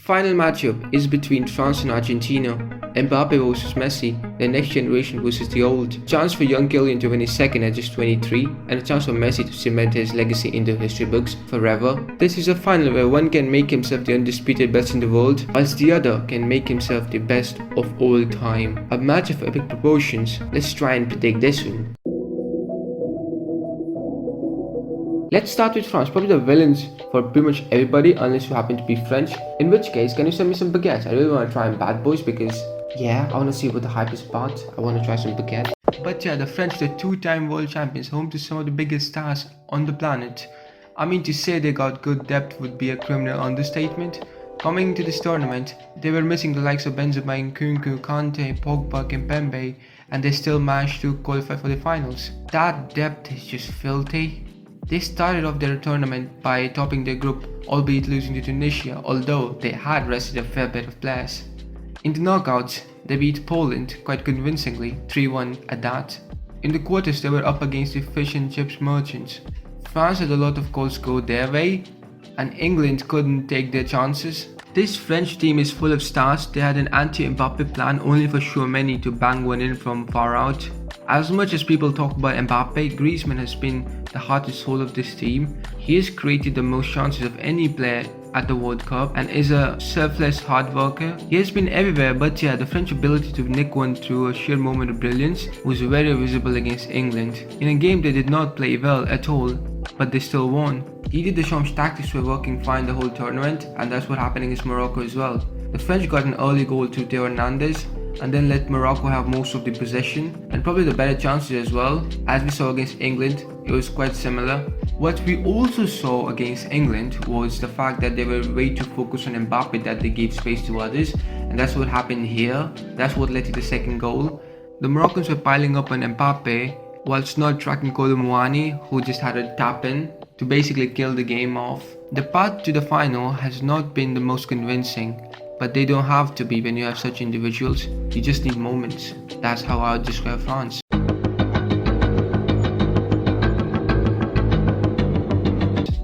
Final matchup is between France and Argentina. Mbappe vs Messi, the next generation versus the old. Chance for young Kylian to win his second at just 23, and a chance for Messi to cement his legacy into history books forever. This is a final where one can make himself the undisputed best in the world, whilst the other can make himself the best of all time. A match of epic proportions. Let's try and predict this one. Let's start with France, probably the villains for pretty much everybody unless you happen to be French. In which case, can you send me some baguettes? I really want to try and Bad Boys because, yeah, I want to see what the hype is about. I want to try some baguette. But yeah, the French, the two-time world champions, home to some of the biggest stars on the planet. I mean, to say they got good depth would be a criminal understatement. Coming into this tournament, they were missing the likes of Benzema, Nkunku, Kante, Pogba, Kimpembe, and they still managed to qualify for the finals. That depth is just filthy. They started off their tournament by topping their group, albeit losing to Tunisia, although they had rested a fair bit of players. In the knockouts, they beat Poland quite convincingly, 3-1 at that. In the quarters, they were up against the fish and chips merchants. France had a lot of goals go their way, and England couldn't take their chances. This French team is full of stars. They had an anti-Mbappe plan only for Tchouaméni to bang one in from far out. As much as people talk about Mbappe, Griezmann has been the heart and soul of this team. He has created the most chances of any player at the World Cup and is a selfless hard worker. He has been everywhere, but yeah, the French ability to nick one through a sheer moment of brilliance was very visible against England. In a game they did not play well at all, but they still won. Didier Deschamps' tactics were working fine the whole tournament, and that's what happened against Morocco as well. The French got an early goal to Theo Hernandez and then let Morocco have most of the possession and probably the better chances as well. As we saw against England, it was quite similar. What we also saw against England was the fact that they were way too focused on Mbappe that they gave space to others, and that's what happened here. That's what led to the second goal. The Moroccans were piling up on Mbappe whilst not tracking Kolo Muani, who just had a tap in to basically kill the game off. The path to the final has not been the most convincing, but they don't have to be when you have such individuals. You just need moments. That's how I would describe France.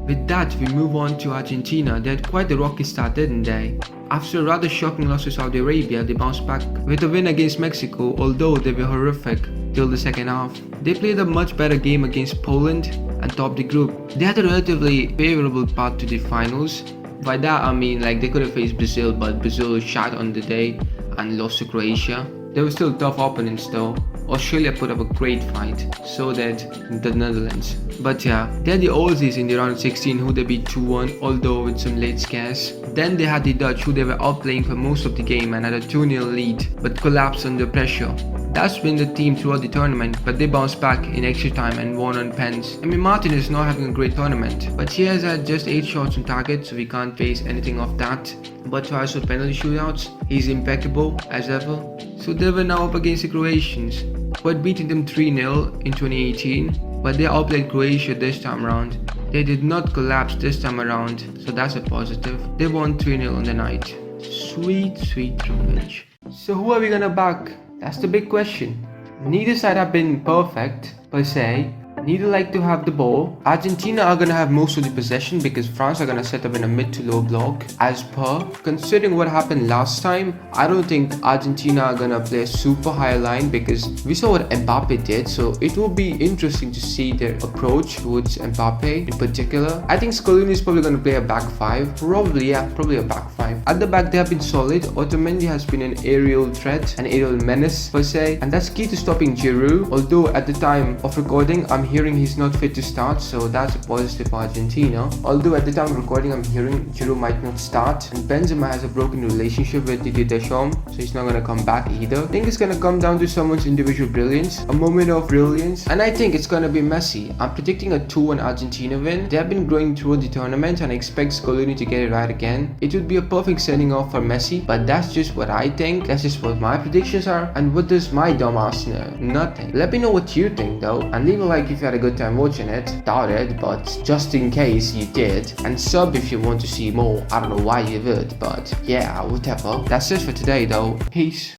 With that, we move on to Argentina. They had quite a rocky start, didn't they? After a rather shocking loss to Saudi Arabia, they bounced back with a win against Mexico, although they were horrific till the second half. They played a much better game against Poland and topped the group. They had a relatively favourable path to the finals. By that I mean like they could have faced Brazil, but Brazil shot on the day and lost to Croatia. They were still tough opponents though. Australia put up a great fight, so did the Netherlands. But yeah, they had the Aussies in the round of 16 who they beat 2-1, although with some late scares. Then they had the Dutch who they were outplaying for most of the game and had a 2-0 lead, but collapsed under pressure. That's been the team throughout the tournament, but they bounced back in extra time and won on pens. I mean, Martin is not having a great tournament, but he has had just 8 shots on target, so we can't base anything off that. But twice for penalty shootouts, he's impeccable as ever. So they were now up against the Croatians, who had beaten them 3-0 in 2018, but they outplayed Croatia this time around. They did not collapse this time around, so that's a positive. They won 3-0 on the night. Sweet, sweet revenge. So who are we gonna back? That's the big question. Neither side have been perfect per se. Neither like to have the ball. Argentina are gonna have most of the possession because France are gonna set up in a mid to low block as per. Considering what happened last time, I don't think Argentina are gonna play a super high line because we saw what Mbappe did, so it will be interesting to see their approach towards Mbappe in particular. I think Scaloni is probably gonna play a back 5. Probably a back 5. At the back they have been solid. Otamendi has been an aerial threat, an aerial menace per se, and that's key to stopping Giroud, although at the time of recording I'm hearing he's not fit to start, so that's a positive for Argentina. Although at the time of recording I'm hearing Giroud might not start, and Benzema has a broken relationship with Didier Deschamps, so he's not going to come back either. I think it's going to come down to someone's individual brilliance, a moment of brilliance, and I think it's going to be Messi. I'm predicting a 2-1 Argentina win. They have been growing through the tournament and I expect Scaloni to get it right again. It would be a perfect sending off for Messi, but that's just what I think. That's just what my predictions are. And what does my dumb ass know? Nothing. Let me know what you think though, and leave a like if you had a good time watching it. Doubt it, but just in case you did. And sub if you want to see more. I don't know why you would, but yeah, whatever. That's it for today though. Peace.